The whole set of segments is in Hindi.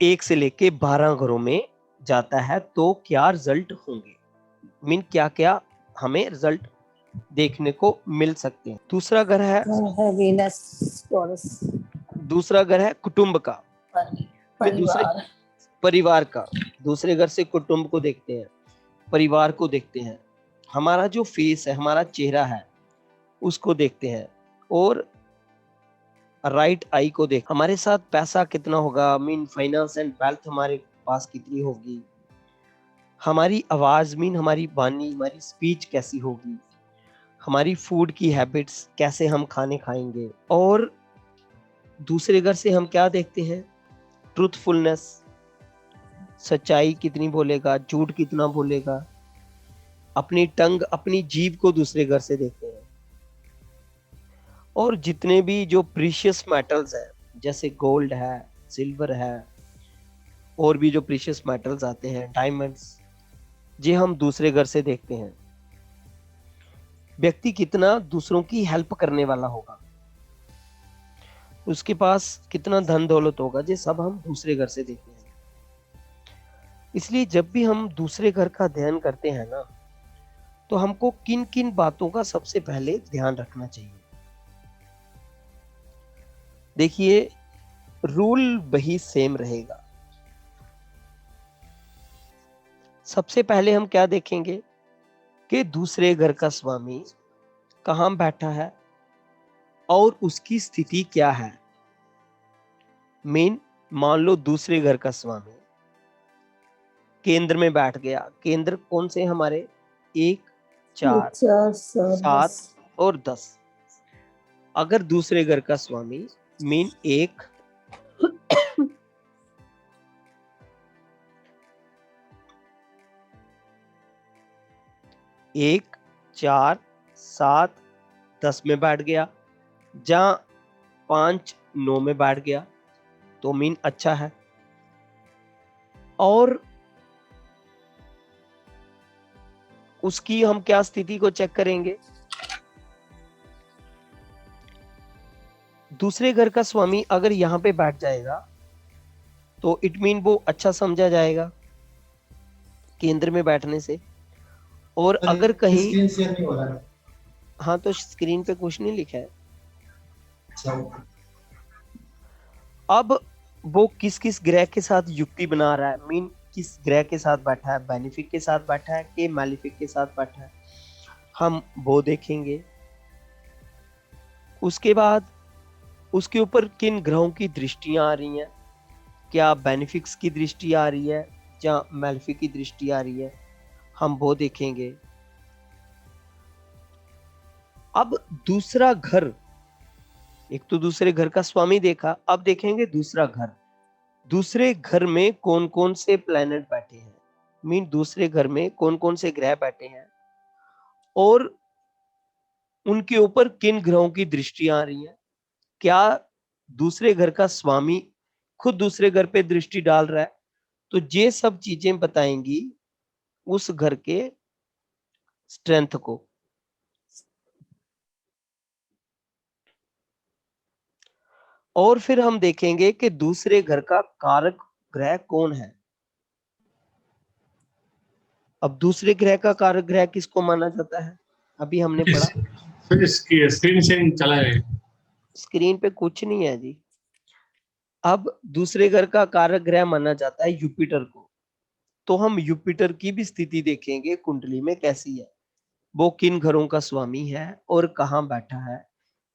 1 से लेके 12 घरों में जाता है तो क्या रिजल्ट होंगे? मीन क्या-क्या हमें रिजल्ट देखने को मिल सकते हैं। दूसरा घर है वीनस टॉरस, दूसरा घर है कुटुंब का। मैं दूसरे परिवार, परिवार का, दूसरे घर से कुटुंब को देखते हैं, परिवार को देखते हैं, हमारा जो फेस है, हमारा चेहरा है, उसको देखते हैं और राइट आई को देख हमारे साथ पैसा कितना होगा, मीन फाइनेंस एंड वेल्थ हमारे पास कितनी होगी, हमारी आवाज मीन हमारी वाणी, हमारी स्पीच कैसी होगी, हमारी फूड की हैबिट्स, कैसे हम खाने खाएंगे। और दूसरे घर से हम क्या देखते हैं, ट्रूथफुलनेस, सच्चाई कितनी बोलेगा, झूठ कितना बोलेगा, अपनी टंग, अपनी जीभ को दूसरे घर से देखते हैं। और जितने भी जो प्रीशियस मेटल्स है, जैसे गोल्ड है, सिल्वर है, और भी जो प्रीशियस मेटल्स आते हैं, डायमंड्स, ये हम दूसरे घर से देखते हैं। व्यक्ति कितना दूसरों की हेल्प करने वाला होगा, उसके पास कितना धन दौलत होगा, ये सब हम दूसरे घर से देखते हैं। इसलिए जब भी हम दूसरे घर का अध्ययन करते हैं ना, तो हमको किन किन बातों का सबसे पहले ध्यान रखना चाहिए। देखिए, रूल वही सेम रहेगा। सबसे पहले हम क्या देखेंगे कि दूसरे घर का स्वामी कहां बैठा है और उसकी स्थिति क्या है। मान लो दूसरे घर का स्वामी केंद्र में बैठ गया। केंद्र कौन से हमारे, 1, 4, 7 और 10। अगर दूसरे घर का स्वामी मीन 1, 4, 7, 10 में बैठ गया, जहां 5, 9 में बैठ गया, तो मीन अच्छा है। और उसकी हम क्या स्थिति को चेक करेंगे, दूसरे घर का स्वामी अगर यहां पे बैठ जाएगा तो इट मीन वो अच्छा समझा जाएगा केंद्र में बैठने से। और अगर कहीं स्क्रीन शेयर नहीं हो रहा है। हाँ, तो स्क्रीन पे कुछ नहीं लिखा है। अब वो किस किस ग्रह के साथ युक्ति बना रहा है, मीन किस ग्रह के साथ बैठा है, बेनिफिक के साथ बैठा है कि मैलिफिक के साथ बैठा है, हम वो देखेंगे। उसके बाद उसके ऊपर किन ग्रहों की दृष्टियां आ रही हैं, क्या बेनिफिक्स की दृष्टि आ रही है या मैलिफिक की दृष्टि आ रही है, हम वो देखेंगे। अब दूसरा घर, एक तो दूसरे घर का स्वामी देखा, अब देखेंगे दूसरा घर। दूसरे घर में कौन कौन से प्लैनेट बैठे हैं, मीन दूसरे घर में कौन कौन से ग्रह बैठे हैं और उनके ऊपर किन ग्रहों की दृष्टि आ रही है। क्या दूसरे घर का स्वामी खुद दूसरे घर पे दृष्टि डाल रहा है, तो ये सब चीजें बताएंगी उस घर के स्ट्रेंथ को। और फिर हम देखेंगे कि दूसरे घर का कारक ग्रह कौन है। अब दूसरे ग्रह का कारक ग्रह किसको माना जाता है, अभी हमने पढ़ा। फिर इसकी स्क्रीन शेयरिंग चला है, स्क्रीन पे कुछ नहीं है जी। अब दूसरे घर का कारक ग्रह माना जाता है युपिटर को। तो हम युपिटर की भी स्थिति देखेंगे कुंडली में कैसी है, वो किन घरों का स्वामी है और कहाँ बैठा है,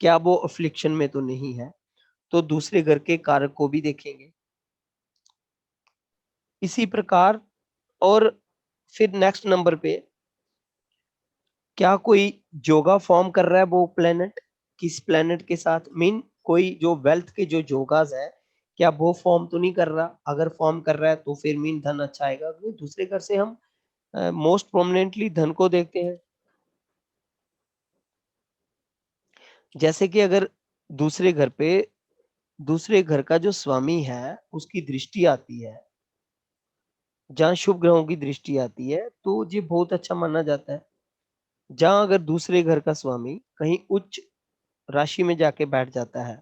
क्या वो अफ्लिक्शन में तो नहीं है, तो दूसरे घर के कारक को भी देखेंगे। इसी प्रकार, और फिर नेक्स्ट नंबर पे, क्या कोई जोगा फॉर्म कर रहा है वो प्लेनेट किस प्लेनेट के साथ, मीन कोई जो वेल्थ के जो जोगास है, क्या वो फॉर्म तो नहीं कर रहा। अगर फॉर्म कर रहा है तो फिर मीन धन अच्छा आएगा, क्योंकि दूसरे घर से हम मोस्ट प्रोमिनेंटली धन को देखते हैं। जैसे कि अगर दूसरे घर पे दूसरे घर का जो स्वामी है उसकी दृष्टि आती है, जहाँ शुभ ग्रहों की दृष्टि आती है, तो ये बहुत अच्छा माना जाता है। जहाँ अगर दूसरे घर का स्वामी कहीं उच्च राशि में जाके बैठ जाता है,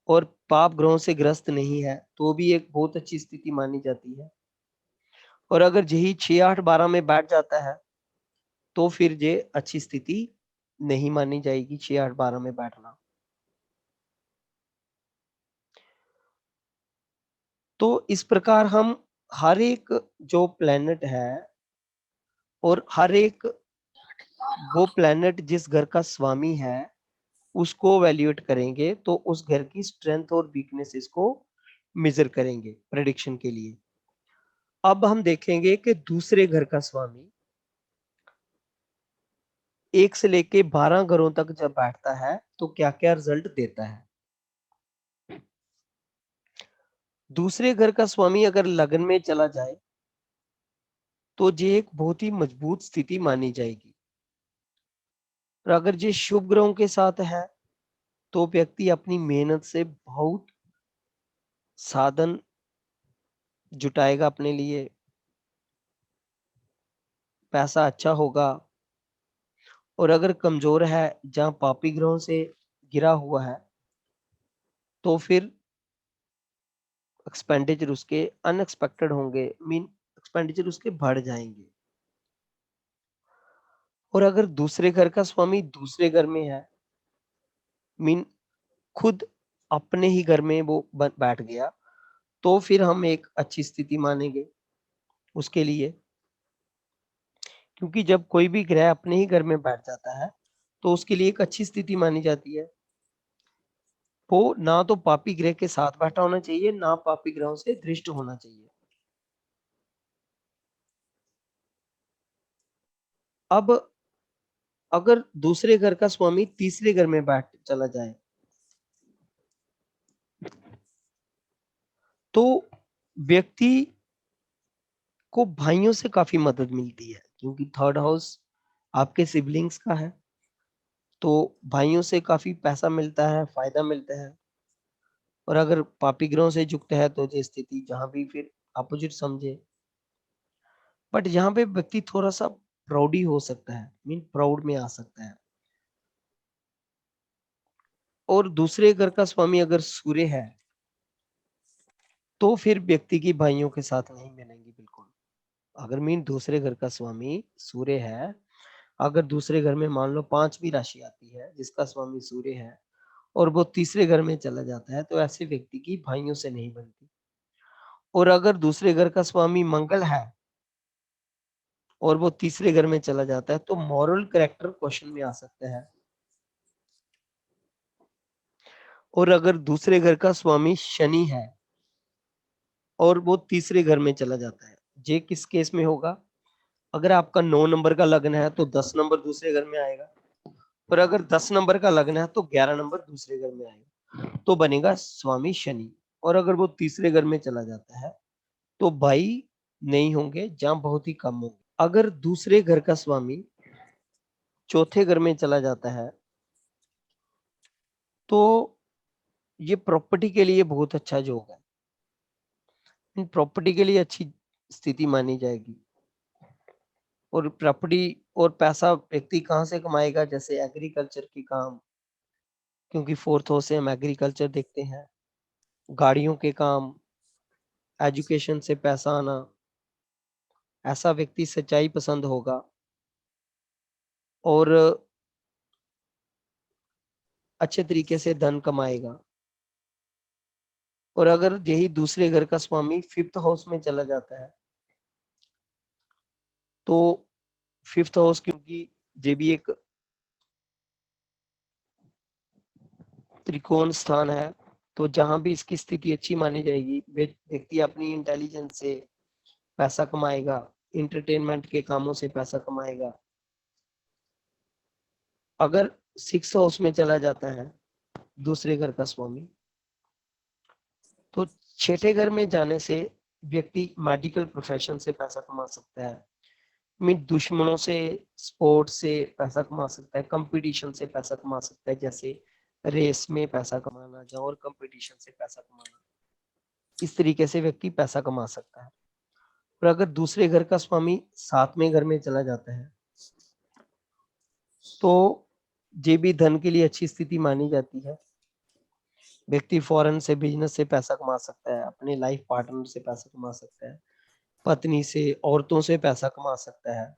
और पाप ग्रहों से ग्रस्त नहीं है तो भी एक बहुत अच्छी स्थिति मानी जाती है। और अगर यही 6, 8, 12 में बैठ जाता है तो फिर ये अच्छी स्थिति नहीं मानी जाएगी 6, 8, 12 में बैठना। तो इस प्रकार हम हर एक जो प्लेनेट है और हर एक वो प्लेनेट जिस घर का स्वामी है उसको वैल्यूएट करेंगे, तो उस घर की स्ट्रेंथ और वीकनेसेस को मेजर करेंगे प्रेडिक्शन के लिए। अब हम देखेंगे कि दूसरे घर का स्वामी 1 से लेके 12 घरों तक जब बैठता है तो क्या-क्या रिजल्ट देता है। दूसरे घर का स्वामी अगर लग्न में चला जाए तो ये एक बहुत ही मजबूत स्थिति मानी जाएगी। और अगर ये शुभ ग्रहों के साथ है तो व्यक्ति अपनी मेहनत से बहुत साधन जुटाएगा अपने लिए, पैसा अच्छा होगा। और अगर कमजोर है, जहां पापी ग्रहों से गिरा हुआ है, तो फिर एक्सपेंडिचर उसके अनएक्सपेक्टेड होंगे, मीन एक्सपेंडिचर उसके बढ़ जाएंगे। और अगर दूसरे घर का स्वामी दूसरे घर में है, मीन खुद अपने ही घर में वो बैठ गया, तो फिर हम एक अच्छी स्थिति मानेंगे उसके लिए। क्योंकि जब कोई भी ग्रह अपने ही घर में बैठ जाता है तो उसके लिए एक अच्छी स्थिति मानी जाती है। वो ना तो पापी ग्रह के साथ बैठा होना चाहिए, ना पापी ग्रहों से दृष्ट होना चाहिए। अब अगर दूसरे घर का स्वामी तीसरे घर में बैठ चला जाए तो व्यक्ति को भाइयों से काफी मदद मिलती है, क्योंकि थर्ड हाउस आपके सिबलिंग्स का है, तो भाइयों से काफी पैसा मिलता है, फायदा मिलता है। और अगर पापी ग्रहों से युक्त है तो ये स्थिति जहां भी फिर अपोजिट समझे। बट यहाँ पे व्यक्ति थोड़ा सा प्राउडी हो सकता है, मीन प्राउड में आ सकता है। और दूसरे घर का स्वामी अगर सूर्य है तो फिर व्यक्ति की भाइयों के साथ नहीं मिलेंगी बिल्कुल। अगर मीन दूसरे घर का स्वामी सूर्य है, अगर दूसरे घर में मान लो 5वीं राशि आती है जिसका स्वामी सूर्य है और वो तीसरे घर में चला जाता है, तो ऐसे व्यक्ति की भाइयों से नहीं बनती। और अगर दूसरे घर का स्वामी मंगल है और वो तीसरे घर में चला जाता है तो मॉरल कैरेक्टर क्वेश्चन में आ सकता है। और अगर दूसरे घर का स्वामी शनि है और वो तीसरे घर में चला जाता है, ये किस केस में होगा? अगर आपका 9 नंबर का लग्न है तो 10 नंबर दूसरे घर में आएगा। और अगर 10 नंबर का लग्न है तो 11 नंबर दूसरे घर में आएगा, तो बनेगा स्वामी शनि। और अगर वो तीसरे घर में चला जाता है तो भाई नहीं होंगे, जहां बहुत ही कम होंगे। अगर दूसरे घर का स्वामी चौथे घर में चला जाता है तो ये प्रॉपर्टी के लिए बहुत अच्छा योग है, प्रॉपर्टी के लिए अच्छी स्थिति मानी जाएगी। और प्रॉपर्टी और पैसा व्यक्ति कहाँ से कमाएगा? जैसे एग्रीकल्चर के काम, क्योंकि फोर्थ हाउस से हम एग्रीकल्चर देखते हैं, गाड़ियों के काम, एजुकेशन से पैसा आना, ऐसा व्यक्ति सच्चाई पसंद होगा और अच्छे तरीके से धन कमाएगा। और अगर यही दूसरे घर का स्वामी फिफ्थ हाउस में चला जाता है तो फिफ्थ हाउस, क्योंकि ये भी एक त्रिकोण स्थान है, तो जहां भी इसकी स्थिति अच्छी मानी जाएगी, व्यक्ति अपनी इंटेलिजेंस से पैसा कमाएगा, इंटरटेनमेंट के कामों से पैसा कमाएगा। अगर सिक्स हाउस में चला जाता है दूसरे घर का स्वामी तो छठे घर में जाने से व्यक्ति मेडिकल प्रोफेशन से पैसा कमा सकता है, मीन दुश्मनों से, स्पोर्ट्स से पैसा कमा सकता है, कंपटीशन से पैसा कमा सकता है, जैसे रेस में पैसा कमाना या और कंपटीशन से पैसा कमाना। इस तरीके से व्यक्ति पैसा कमा सकता है। और अगर दूसरे घर का स्वामी 7वें घर में चला जाता है तो ये भी धन के लिए अच्छी स्थिति मानी जाती है। व्यक्ति फॉरेन से बिजनेस से पैसा कमा सकता है, अपने लाइफ पार्टनर से पैसा कमा सकता है, पत्नी से, औरतों से पैसा कमा सकता है।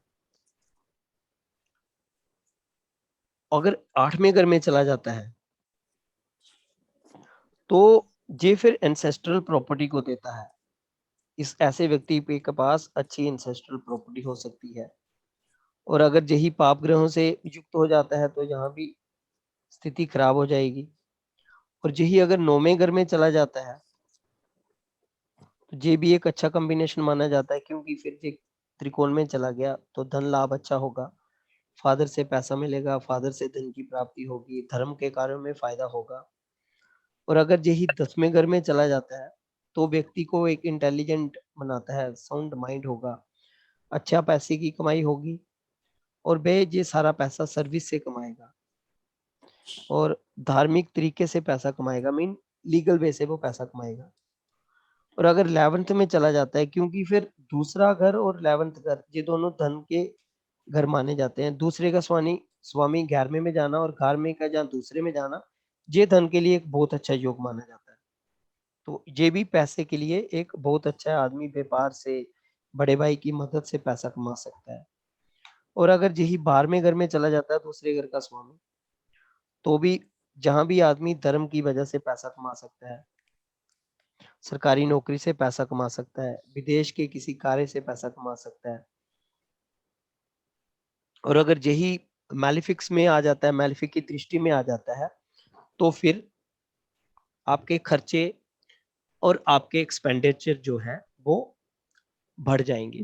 अगर 8वें घर में चला जाता है तो ये फिर एंसेस्ट्रल प्रॉपर्टी को देता है। इस ऐसे व्यक्ति के पास अच्छी एंसेस्ट्रल प्रॉपर्टी हो सकती है। और अगर यही पाप ग्रहों से युक्त हो जाता है तो यहाँ भी स्थिति खराब हो जाएगी। और यही अगर 9वें घर में चला जाता है तो ये भी एक अच्छा कॉम्बिनेशन माना जाता है, क्योंकि फिर ये त्रिकोण में चला गया तो धन लाभ अच्छा होगा, फादर से पैसा मिलेगा, फादर से धन की प्राप्ति होगी, धर्म के कार्यों में फायदा होगा। और अगर यही 10वें घर में चला जाता है तो व्यक्ति को एक इंटेलिजेंट बनाता है, साउंड माइंड होगा, अच्छा पैसे की कमाई होगी और वह ये सारा पैसा सर्विस से कमाएगा और धार्मिक तरीके से पैसा कमाएगा, मीन लीगल वे से वो पैसा कमाएगा। और अगर 11th में चला जाता है, क्योंकि फिर दूसरा घर और 11th घर ये दोनों धन के घर माने जाते हैं। दूसरे का स्वामी स्वामी 11वें में जाना और 11वें का जहाँ दूसरे में जाना, ये धन के लिए एक बहुत अच्छा योग माना जाता है। तो ये भी पैसे के लिए एक बहुत अच्छा है, आदमी व्यापार से, बड़े भाई की मदद से पैसा कमा सकता है। और अगर यही 12वें घर में चला जाता है दूसरे घर का स्वामी, तो भी जहाँ भी आदमी धर्म की वजह से पैसा कमा सकता है, सरकारी नौकरी से पैसा कमा सकता है, विदेश के किसी कार्य से पैसा कमा सकता है। और अगर यही मैलिफिक्स में आ जाता है, मैलिफिक की दृष्टि में आ जाता है, तो फिर आपके खर्चे और आपके एक्सपेंडिचर जो है वो बढ़ जाएंगे।